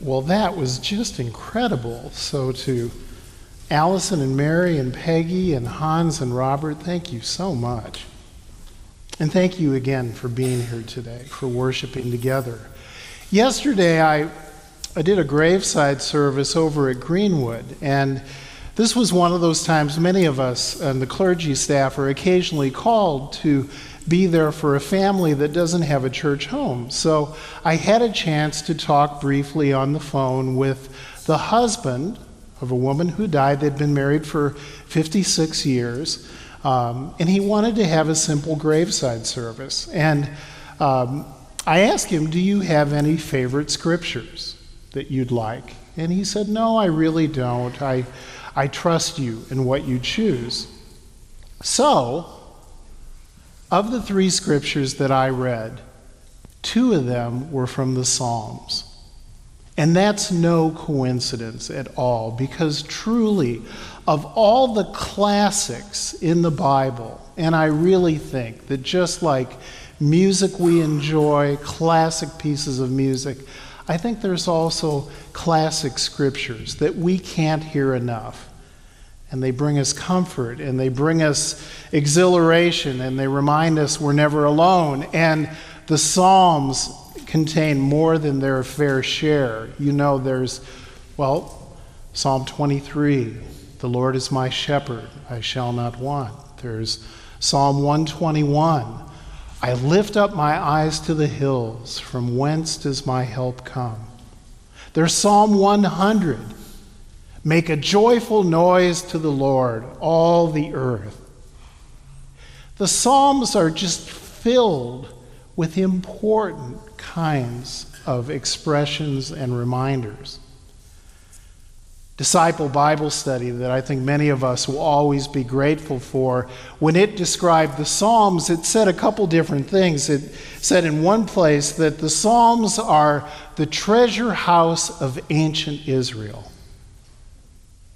Well, that was just incredible. So to Allison and Mary and Peggy and Hans and Robert, thank you so much. And thank you again for being here today, for worshiping together. Yesterday, I did a graveside service over at Greenwood, and this was one of those times many of us and the clergy staff are occasionally called to be there for a family that doesn't have a church home. So I had a chance to talk briefly on the phone with the husband of a woman who died. They'd been married for 56 years, and he wanted to have a simple graveside service. And I asked him, do you have any favorite scriptures that you'd like? And he said, no, I really don't. I trust you in what you choose. So, of the 3 scriptures that I read, 2 of them were from the Psalms. And that's no coincidence at all, because truly, of all the classics in the Bible, and I really think that just like music we enjoy, classic pieces of music, I think there's also classic scriptures that we can't hear enough. And they bring us comfort, and they bring us exhilaration, and they remind us we're never alone. And the Psalms contain more than their fair share. You know, there's, Psalm 23, the Lord is my shepherd, I shall not want. There's Psalm 121, I lift up my eyes to the hills, from whence does my help come? There's Psalm 100, make a joyful noise to the Lord, all the earth. The Psalms are just filled with important kinds of expressions and reminders. Disciple Bible Study, that I think many of us will always be grateful for, when it described the Psalms, it said a couple different things. It said in one place that the Psalms are the treasure house of ancient Israel.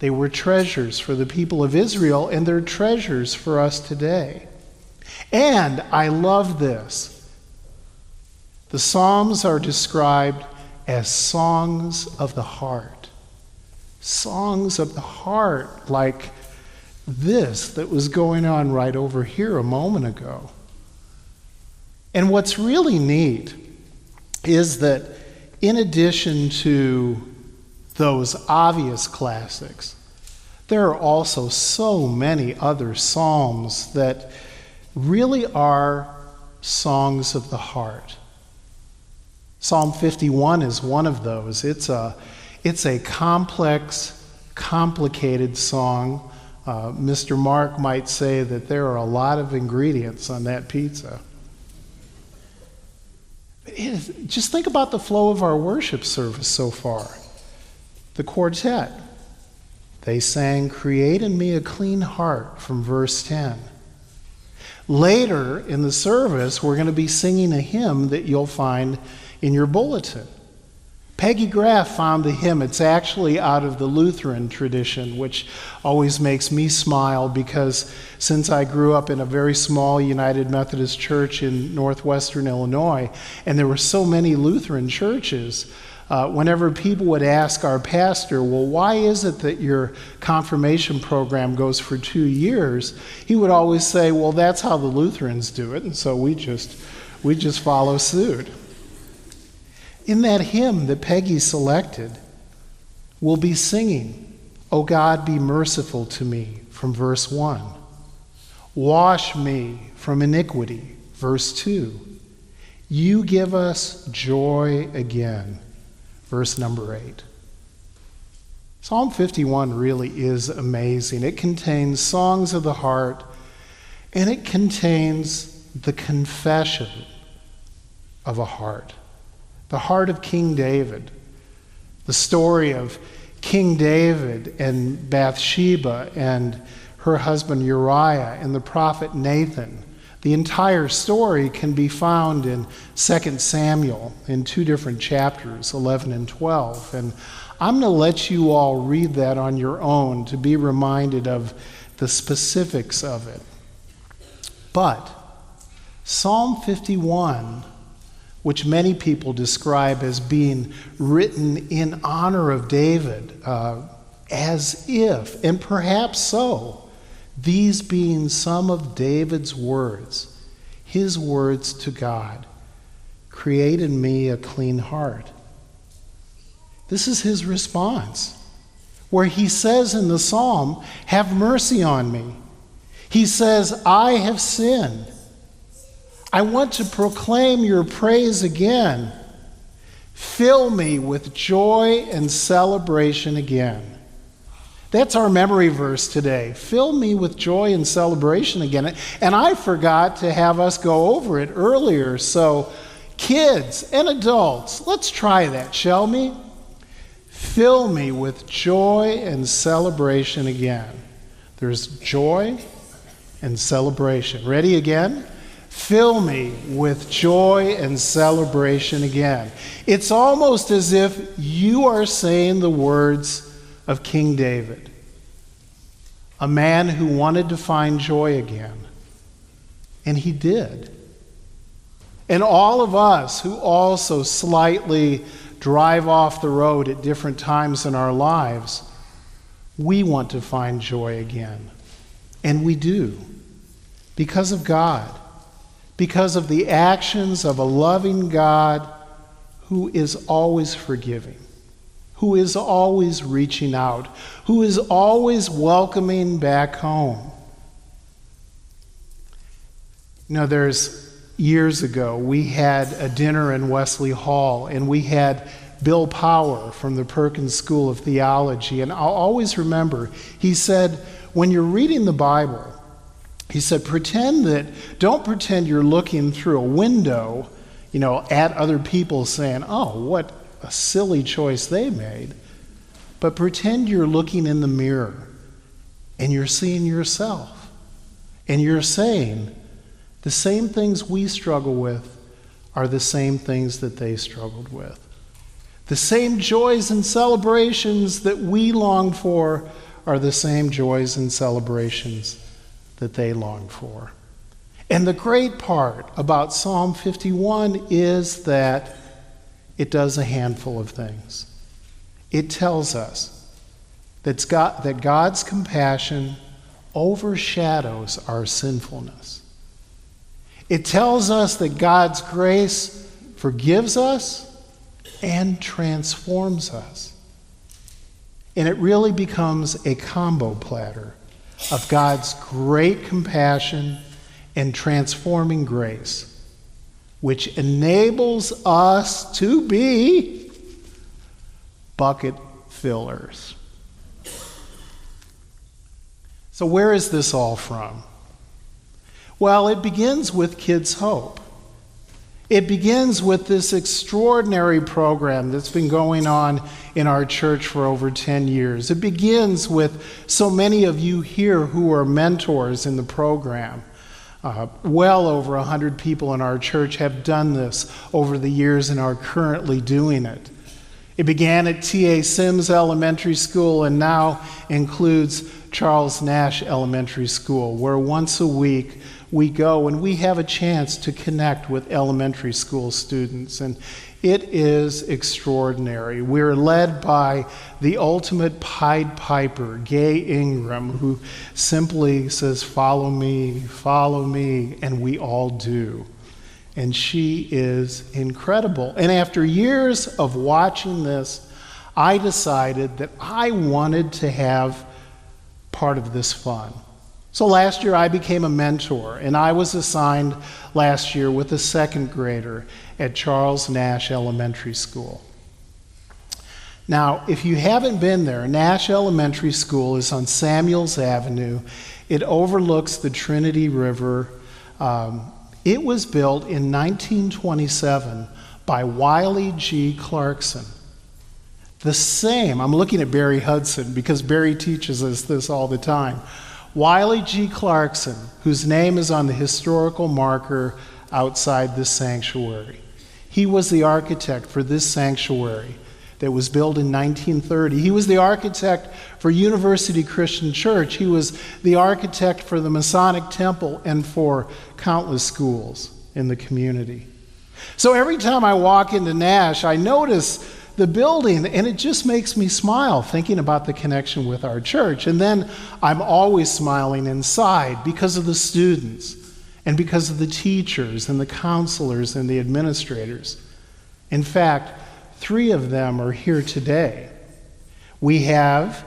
They were treasures for the people of Israel, and they're treasures for us today. And I love this. The Psalms are described as songs of the heart. Songs of the heart, like this that was going on right over here a moment ago. And what's really neat is that in addition to those obvious classics, there are also so many other psalms that really are songs of the heart. Psalm 51 is one of those. It's a complex, complicated song. Mr. Mark might say that there are a lot of ingredients on that pizza. Just think about the flow of our worship service so far. The quartet, they sang, "Create in me a clean heart," from verse 10. Later in the service, we're going to be singing a hymn that you'll find in your bulletin. Peggy Graff found the hymn. It's actually out of the Lutheran tradition, which always makes me smile, because since I grew up in a very small United Methodist church in northwestern Illinois, and there were so many Lutheran churches, whenever people would ask our pastor, well, why is it that your confirmation program goes for 2 years? He would always say, well, that's how the Lutherans do it, and so we just follow suit. In that hymn that Peggy selected, we'll be singing, "O God, be merciful to me," from verse 1. "Wash me from iniquity," verse 2. "You give us joy again," verse number 8. Psalm 51 really is amazing. It contains songs of the heart, and it contains the confession of a heart. The heart of King David. The story of King David and Bathsheba and her husband Uriah and the prophet Nathan. The entire story can be found in 2 Samuel in 2 different chapters, 11 and 12. And I'm going to let you all read that on your own to be reminded of the specifics of it. But Psalm 51 which many people describe as being written in honor of David, as if, and perhaps so, these being some of David's words, his words to God, "Create in me a clean heart." This is his response, where he says in the psalm, "Have mercy on me." He says, "I have sinned. I want to proclaim your praise again. Fill me with joy and celebration again." That's our memory verse today. Fill me with joy and celebration again. And I forgot to have us go over it earlier. So kids and adults, let's try that, shall we? Fill me with joy and celebration again. There's joy and celebration. Ready again? Fill me with joy and celebration again. It's almost as if you are saying the words of King David, a man who wanted to find joy again. And he did. And all of us who also slightly drive off the road at different times in our lives, we want to find joy again. And we do. Because of God. Because of the actions of a loving God who is always forgiving, who is always reaching out, who is always welcoming back home. You know, years ago, we had a dinner in Wesley Hall, and we had Bill Power from the Perkins School of Theology, and I'll always remember, he said, when you're reading the Bible, he said, don't pretend you're looking through a window, at other people saying, "Oh, what a silly choice they made." But pretend you're looking in the mirror and you're seeing yourself. And you're saying, the same things we struggle with are the same things that they struggled with. The same joys and celebrations that we long for are the same joys and celebrations that they long for. And the great part about Psalm 51 is that it does a handful of things. It tells us that God's compassion overshadows our sinfulness. It tells us that God's grace forgives us and transforms us. And it really becomes a combo platter of God's great compassion and transforming grace, which enables us to be bucket fillers. So where is this all from? Well, it begins with Kids Hope. It begins with this extraordinary program that's been going on in our church for over 10 years. It begins with so many of you here who are mentors in the program. Well over 100 people in our church have done this over the years and are currently doing it. It began at T.A. Sims Elementary School and now includes Charles Nash Elementary School, where once a week we go and we have a chance to connect with elementary school students. And it is extraordinary. We're led by the ultimate Pied Piper, Gay Ingram, who simply says, follow me, and we all do. And she is incredible. And after years of watching this, I decided that I wanted to have part of this fun. So last year I became a mentor, and I was assigned last year with a second grader at Charles Nash Elementary School. Now, if you haven't been there, Nash Elementary School is on Samuels Avenue. It overlooks the Trinity River. It was built in 1927 by Wiley G. Clarkson. The same, I'm looking at Barry Hudson because Barry teaches us this all the time. Wiley G. Clarkson, whose name is on the historical marker outside this sanctuary. He was the architect for this sanctuary that was built in 1930. He was the architect for University Christian Church. He was the architect for the Masonic Temple and for countless schools in the community. So every time I walk into Nash, I notice the building, and it just makes me smile thinking about the connection with our church. And then I'm always smiling inside because of the students and because of the teachers and the counselors and the administrators. In fact, 3 of them are here today. We have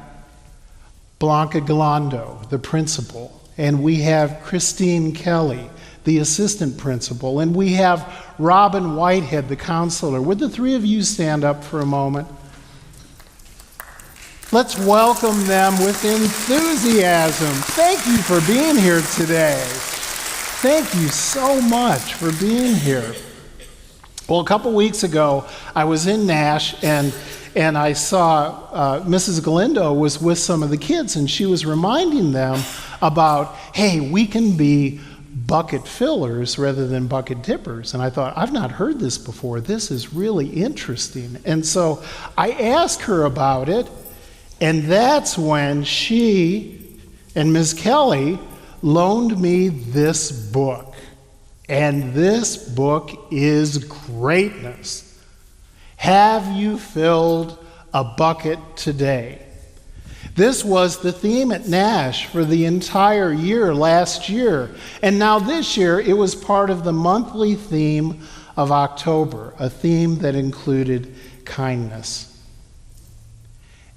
Blanca Galando, the principal, and we have Christine Kelly, the assistant principal, and we have Robin Whitehead, the counselor. Would the 3 of you stand up for a moment? Let's welcome them with enthusiasm. Thank you for being here today. Thank you so much for being here. Well, a couple weeks ago, I was in Nash, and I saw Mrs. Galindo was with some of the kids, and she was reminding them about, hey, we can be bucket fillers rather than bucket dippers. And I thought, I've not heard this before. This is really interesting. And so I asked her about it, and that's when she and Ms. Kelly loaned me this book. And this book is greatness. Have you filled a bucket today? This was the theme at Nash for the entire year last year. And now this year, it was part of the monthly theme of October, a theme that included kindness.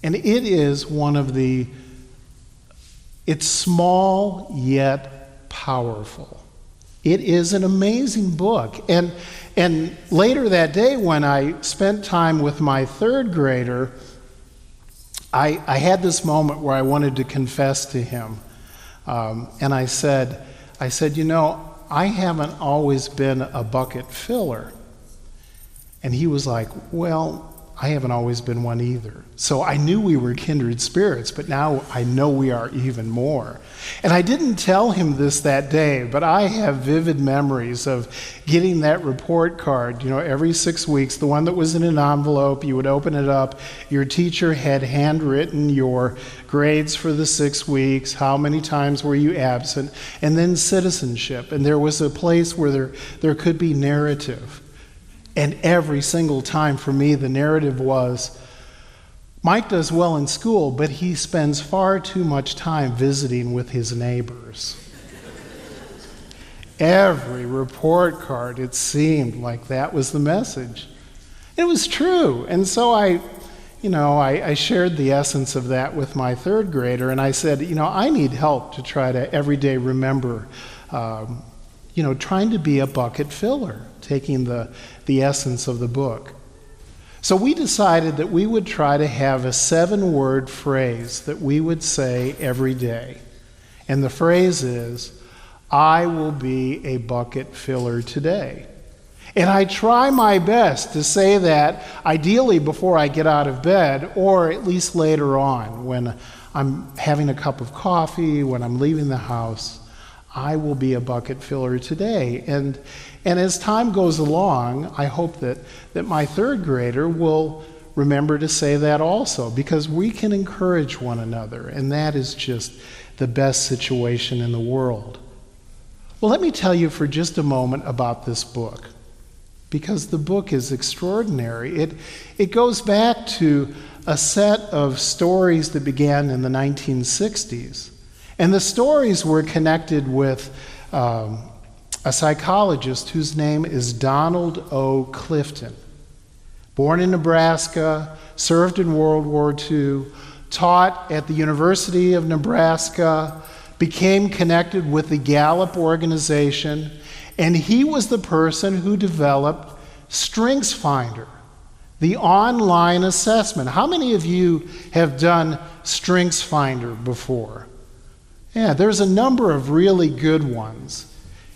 And it is it's small yet powerful. It is an amazing book. And later that day, when I spent time with my 3rd grader, I had this moment where I wanted to confess to him. And I said, you know, I haven't always been a bucket filler. And he was like, well, I haven't always been one either. So I knew we were kindred spirits, but now I know we are even more. And I didn't tell him this that day, but I have vivid memories of getting that report card, every 6 weeks, the one that was in an envelope. You would open it up. Your teacher had handwritten your grades for the 6 weeks, how many times were you absent, and then citizenship. And there was a place where there could be narrative. And every single time for me, the narrative was, Mike does well in school, but he spends far too much time visiting with his neighbors. Every report card, it seemed like that was the message. It was true. And so I shared the essence of that with my 3rd grader, and I said, I need help to try to every day remember, trying to be a bucket filler, taking the essence of the book. So we decided that we would try to have a 7-word phrase that we would say every day. And the phrase is, I will be a bucket filler today. And I try my best to say that ideally before I get out of bed, or at least later on when I'm having a cup of coffee, when I'm leaving the house. I will be a bucket filler today. And as time goes along, I hope that my 3rd grader will remember to say that also, because we can encourage one another, and that is just the best situation in the world. Well, let me tell you for just a moment about this book, because the book is extraordinary. It goes back to a set of stories that began in the 1960s. And the stories were connected with a psychologist whose name is Donald O. Clifton. Born in Nebraska, served in World War II, taught at the University of Nebraska, became connected with the Gallup organization, and he was the person who developed StrengthsFinder, the online assessment. How many of you have done StrengthsFinder before? Yeah, there's a number of really good ones.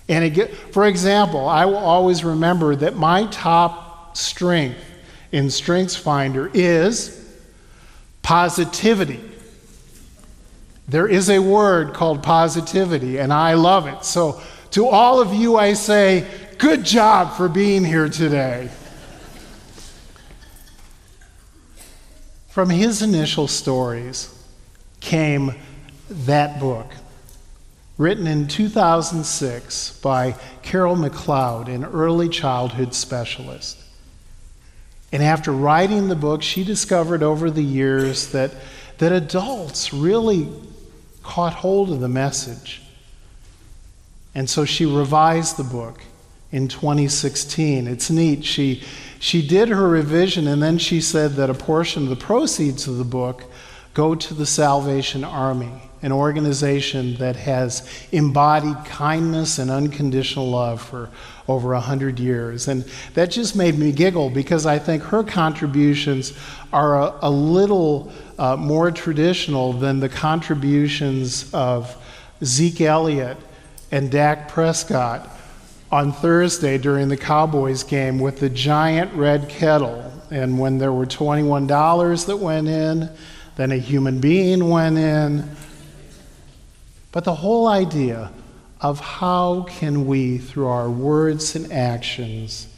And for example, I will always remember that my top strength in StrengthsFinder is positivity. There is a word called positivity, and I love it. So to all of you, I say, good job for being here today. From his initial stories came that book. written in 2006 by Carol McLeod, an early childhood specialist. And after writing the book, she discovered over the years that adults really caught hold of the message. And so she revised the book in 2016. It's neat. She did her revision, and then she said that a portion of the proceeds of the book go to the Salvation Army, an organization that has embodied kindness and unconditional love for over 100 years. And that just made me giggle, because I think her contributions are a little more traditional than the contributions of Zeke Elliott and Dak Prescott on Thursday during the Cowboys game with the giant red kettle. And when there were $21 that went in, then a human being went in. But the whole idea of how can we, through our words and actions,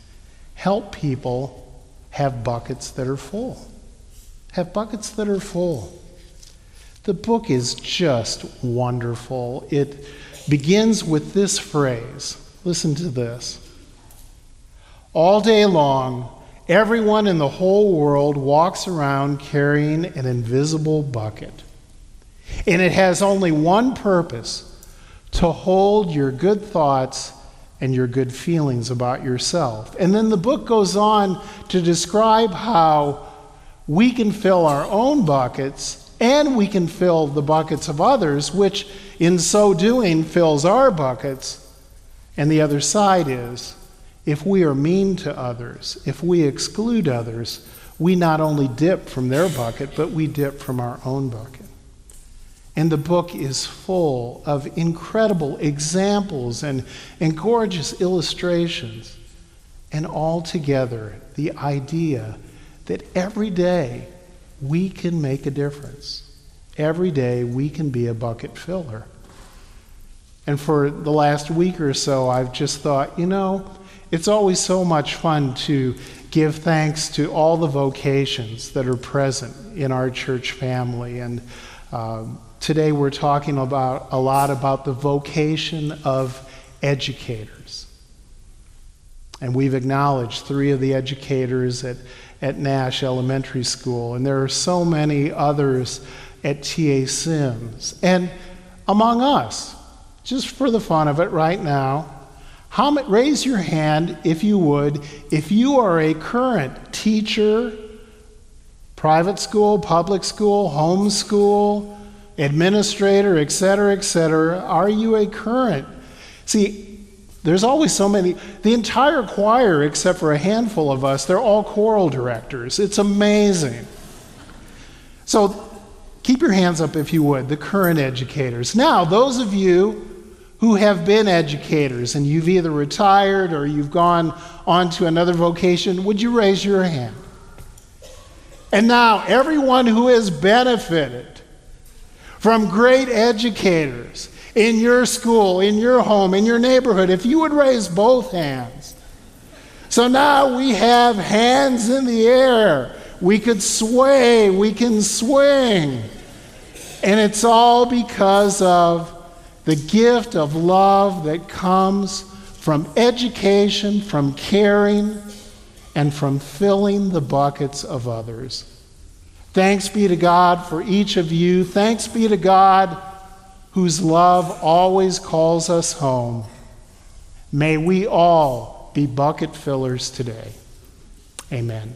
help people have buckets that are full. Have buckets that are full. The book is just wonderful. It begins with this phrase. Listen to this. All day long, everyone in the whole world walks around carrying an invisible bucket. And it has only one purpose: to hold your good thoughts and your good feelings about yourself. And then the book goes on to describe how we can fill our own buckets and we can fill the buckets of others, which in so doing fills our buckets. And the other side is, if we are mean to others, if we exclude others, we not only dip from their bucket, but we dip from our own bucket. And the book is full of incredible examples and gorgeous illustrations. And altogether, the idea that every day we can make a difference. Every day we can be a bucket filler. And for the last week or so, I've just thought, it's always so much fun to give thanks to all the vocations that are present in our church family. And today we're talking a lot about the vocation of educators. And we've acknowledged 3 of the educators at Nash Elementary School, and there are so many others at T.A. Sims. And among us, just for the fun of it right now, raise your hand if you would, if you are a current teacher, private school, public school, homeschool, administrator, et cetera, are you a current? See, there's always so many. The entire choir, except for a handful of us, they're all choral directors. It's amazing. So keep your hands up if you would, the current educators. Now, those of you who have been educators and you've either retired or you've gone on to another vocation, would you raise your hand? And now, everyone who has benefited from great educators in your school, in your home, in your neighborhood, if you would raise both hands. So now we have hands in the air. We could sway, we can swing. And it's all because of the gift of love that comes from education, from caring, and from filling the buckets of others. Thanks be to God for each of you. Thanks be to God whose love always calls us home. May we all be bucket fillers today. Amen.